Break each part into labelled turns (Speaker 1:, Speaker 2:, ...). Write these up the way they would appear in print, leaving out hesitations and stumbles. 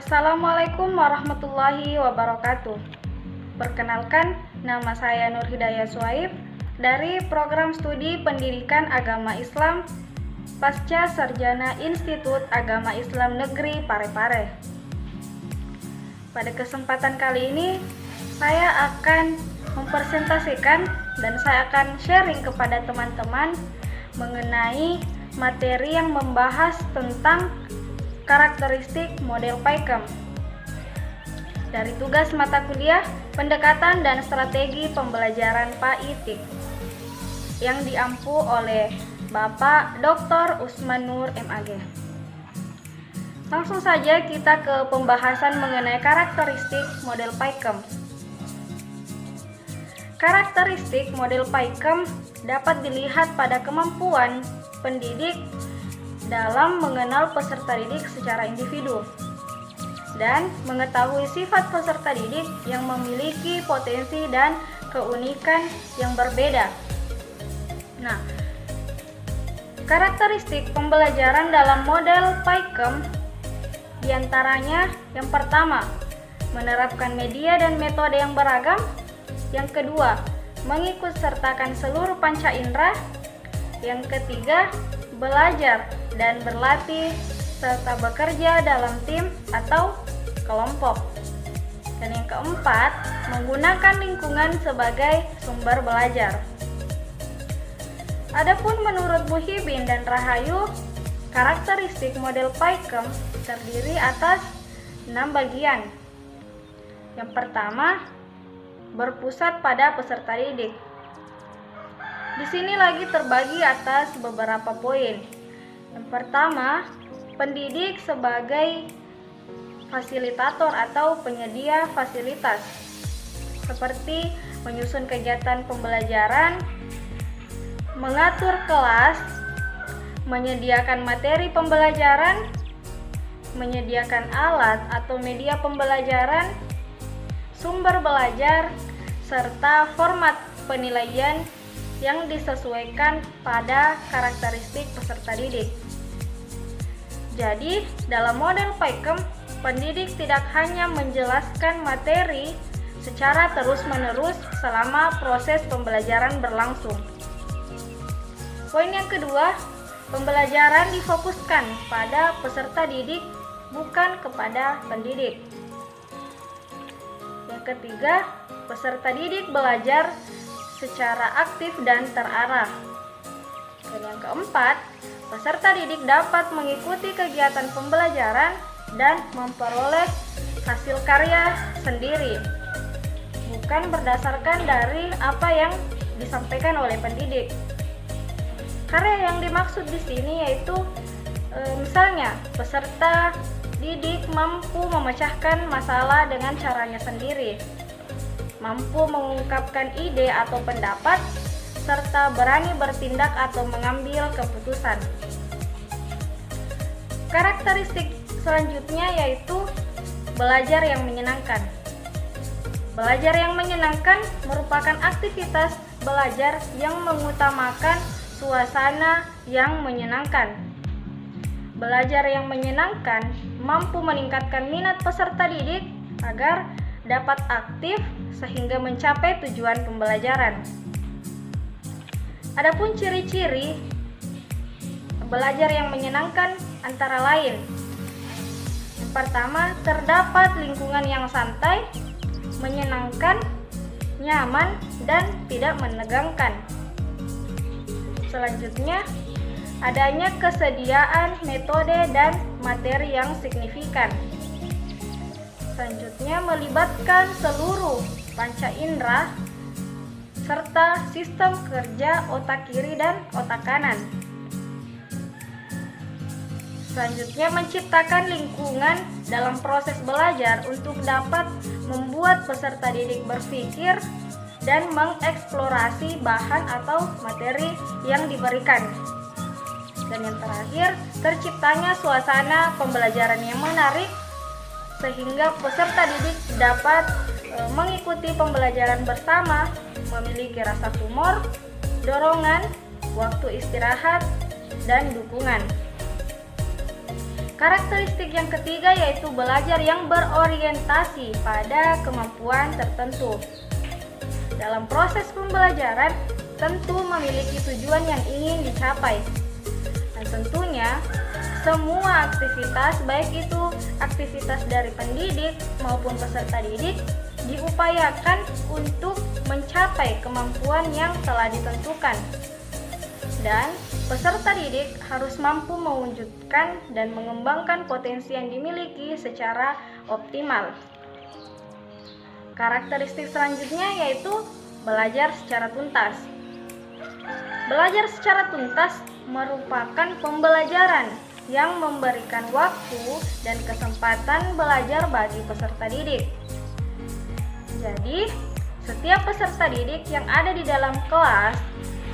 Speaker 1: Assalamualaikum warahmatullahi wabarakatuh. Perkenalkan, nama saya Nur Hidayah Suhaib dari Program Studi Pendidikan Agama Islam Pasca Sarjana Institut Agama Islam Negeri Parepare. Pada kesempatan kali ini, saya akan mempresentasikan dan saya akan sharing kepada teman-teman mengenai materi yang membahas tentang karakteristik model PAIKEM dari tugas mata kuliah pendekatan dan strategi pembelajaran PAITIK yang diampu oleh Bapak Dr. Usman Nur MAG. Langsung saja kita ke pembahasan mengenai karakteristik model PAIKEM. Karakteristik model PAIKEM dapat dilihat pada kemampuan pendidik dalam mengenal peserta didik secara individu dan mengetahui sifat peserta didik yang memiliki potensi dan keunikan yang berbeda. Nah, karakteristik pembelajaran dalam model PAIKEM diantaranya yang pertama, menerapkan media dan metode yang beragam. Yang kedua, mengikut sertakan seluruh panca indera. Yang ketiga, belajar dan berlatih serta bekerja dalam tim atau kelompok. Dan yang keempat, menggunakan lingkungan sebagai sumber belajar. Adapun menurut Muhyiddin dan Rahayu, karakteristik model PAIKEM terdiri atas 6 bagian. Yang pertama, berpusat pada peserta didik. Di sini lagi terbagi atas beberapa poin. Yang pertama, pendidik sebagai fasilitator atau penyedia fasilitas, seperti menyusun kegiatan pembelajaran, mengatur kelas, menyediakan materi pembelajaran, menyediakan alat atau media pembelajaran, sumber belajar, serta format penilaian yang disesuaikan pada karakteristik peserta didik. Jadi, dalam model PAIKEM, pendidik tidak hanya menjelaskan materi secara terus-menerus selama proses pembelajaran berlangsung. Poin yang kedua, pembelajaran difokuskan pada peserta didik, bukan kepada pendidik. Yang ketiga, peserta didik belajar secara aktif dan terarah. Dan yang keempat, peserta didik dapat mengikuti kegiatan pembelajaran dan memperoleh hasil karya sendiri, bukan berdasarkan dari apa yang disampaikan oleh pendidik. Karya yang dimaksud di sini yaitu misalnya peserta didik mampu memecahkan masalah dengan caranya sendiri, mampu mengungkapkan ide atau pendapat, serta berani bertindak atau mengambil keputusan. Karakteristik selanjutnya yaitu belajar yang menyenangkan. Belajar yang menyenangkan merupakan aktivitas belajar yang mengutamakan suasana yang menyenangkan. Belajar yang menyenangkan mampu meningkatkan minat peserta didik agar dapat aktif sehingga mencapai tujuan pembelajaran. Adapun ciri-ciri belajar yang menyenangkan antara lain. Yang pertama, terdapat lingkungan yang santai, menyenangkan, nyaman, dan tidak menegangkan. Selanjutnya, adanya kesediaan metode dan materi yang signifikan. Selanjutnya, melibatkan seluruh panca indera serta sistem kerja otak kiri dan otak kanan. Selanjutnya, menciptakan lingkungan dalam proses belajar untuk dapat membuat peserta didik berpikir dan mengeksplorasi bahan atau materi yang diberikan. Dan yang terakhir, terciptanya suasana pembelajaran yang menarik sehingga peserta didik dapat mengikuti pembelajaran bersama, memiliki rasa humor, dorongan, waktu istirahat, dan dukungan. Karakteristik yang ketiga yaitu belajar yang berorientasi pada kemampuan tertentu. Dalam proses pembelajaran, tentu memiliki tujuan yang ingin dicapai. Dan tentunya, semua aktivitas, baik itu aktivitas dari pendidik maupun peserta didik, diupayakan untuk mencapai kemampuan yang telah ditentukan. Dan peserta didik harus mampu mewujudkan dan mengembangkan potensi yang dimiliki secara optimal. Karakteristik selanjutnya yaitu belajar secara tuntas. Belajar secara tuntas merupakan pembelajaran yang memberikan waktu dan kesempatan belajar bagi peserta didik. Jadi, setiap peserta didik yang ada di dalam kelas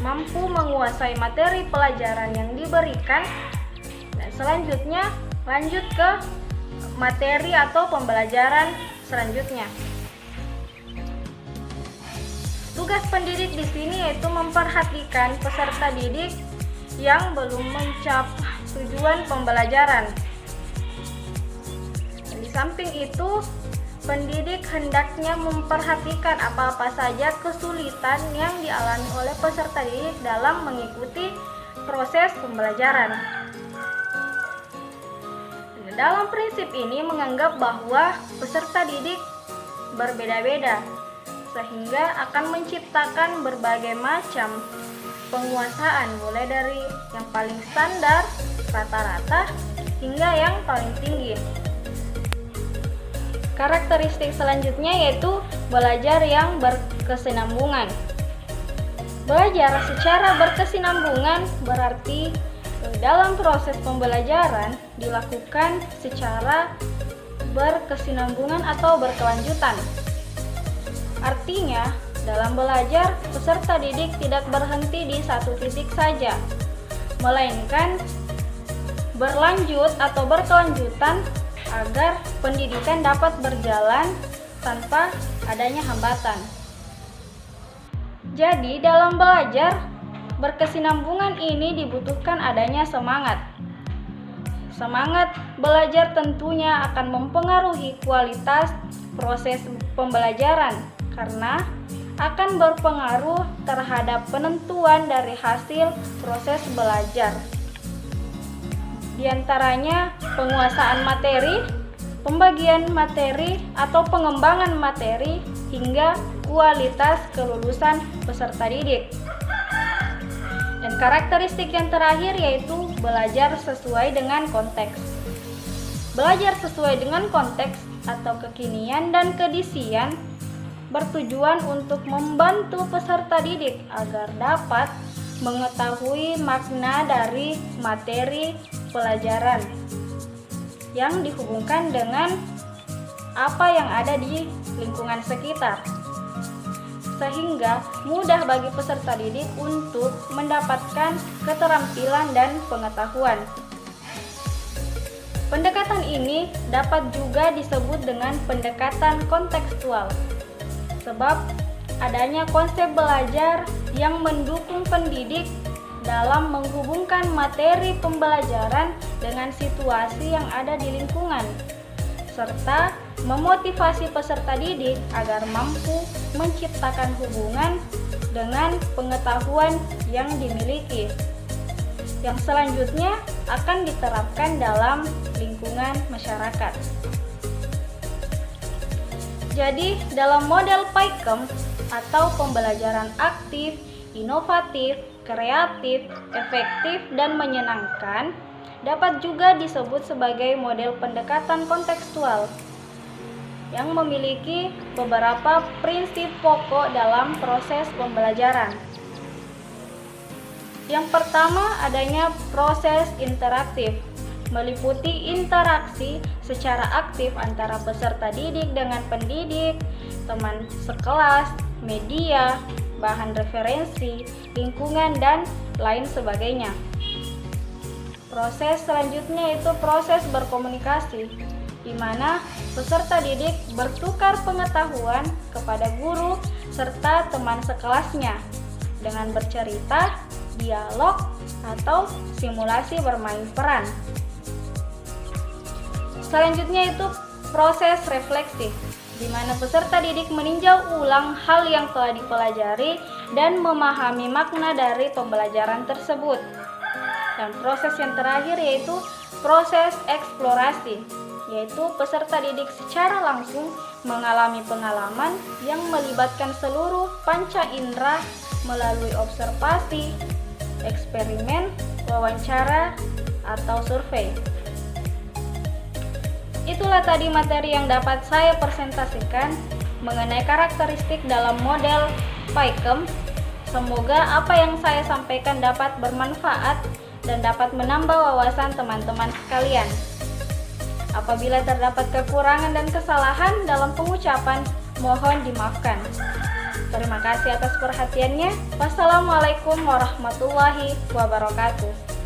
Speaker 1: mampu menguasai materi pelajaran yang diberikan, dan selanjutnya lanjut ke materi atau pembelajaran selanjutnya. Tugas pendidik di sini yaitu memperhatikan peserta didik yang belum mencapai tujuan pembelajaran. Dan di samping itu, pendidik hendaknya memperhatikan apa-apa saja kesulitan yang dialami oleh peserta didik dalam mengikuti proses pembelajaran. Dalam prinsip ini menganggap bahwa peserta didik berbeda-beda, sehingga akan menciptakan berbagai macam penguasaan, mulai dari yang paling standar, rata-rata, hingga yang paling tinggi. Karakteristik selanjutnya yaitu belajar yang berkesinambungan. Belajar secara berkesinambungan berarti dalam proses pembelajaran dilakukan secara berkesinambungan atau berkelanjutan. Artinya, dalam belajar, peserta didik tidak berhenti di satu titik saja, melainkan berlanjut atau berkelanjutan agar pendidikan dapat berjalan tanpa adanya hambatan. Jadi, dalam belajar, berkesinambungan ini dibutuhkan adanya semangat. Semangat belajar tentunya akan mempengaruhi kualitas proses pembelajaran karena akan berpengaruh terhadap penentuan dari hasil proses belajar. Di antaranya penguasaan materi, pembagian materi atau pengembangan materi, hingga kualitas kelulusan peserta didik. Dan karakteristik yang terakhir yaitu belajar sesuai dengan konteks. Belajar sesuai dengan konteks atau kekinian dan kedisian bertujuan untuk membantu peserta didik agar dapat mengetahui makna dari materi pelajaran yang dihubungkan dengan apa yang ada di lingkungan sekitar, sehingga mudah bagi peserta didik untuk mendapatkan keterampilan dan pengetahuan. Pendekatan ini dapat juga disebut dengan pendekatan kontekstual, sebab adanya konsep belajar yang mendukung pendidik dalam menghubungkan materi pembelajaran dengan situasi yang ada di lingkungan, serta memotivasi peserta didik agar mampu menciptakan hubungan dengan pengetahuan yang dimiliki, yang selanjutnya akan diterapkan dalam lingkungan masyarakat. Jadi, dalam model PAIKEM atau pembelajaran aktif, inovatif, kreatif, efektif, dan menyenangkan dapat juga disebut sebagai model pendekatan kontekstual yang memiliki beberapa prinsip pokok dalam proses pembelajaran. Yang pertama, adanya proses interaktif, meliputi interaksi secara aktif antara peserta didik dengan pendidik, teman sekelas, media, bahan referensi, lingkungan, dan lain sebagainya. Proses selanjutnya itu proses berkomunikasi, di mana peserta didik bertukar pengetahuan kepada guru serta teman sekelasnya dengan bercerita, dialog, atau simulasi bermain peran. Selanjutnya itu proses refleksi, di mana peserta didik meninjau ulang hal yang telah dipelajari dan memahami makna dari pembelajaran tersebut. Dan proses yang terakhir yaitu proses eksplorasi, yaitu peserta didik secara langsung mengalami pengalaman yang melibatkan seluruh panca indera melalui observasi, eksperimen, wawancara, atau survei. Itulah tadi materi yang dapat saya presentasikan mengenai karakteristik dalam model PAIKEM. Semoga apa yang saya sampaikan dapat bermanfaat dan dapat menambah wawasan teman-teman sekalian. Apabila terdapat kekurangan dan kesalahan dalam pengucapan, mohon dimaafkan. Terima kasih atas perhatiannya. Wassalamualaikum warahmatullahi wabarakatuh.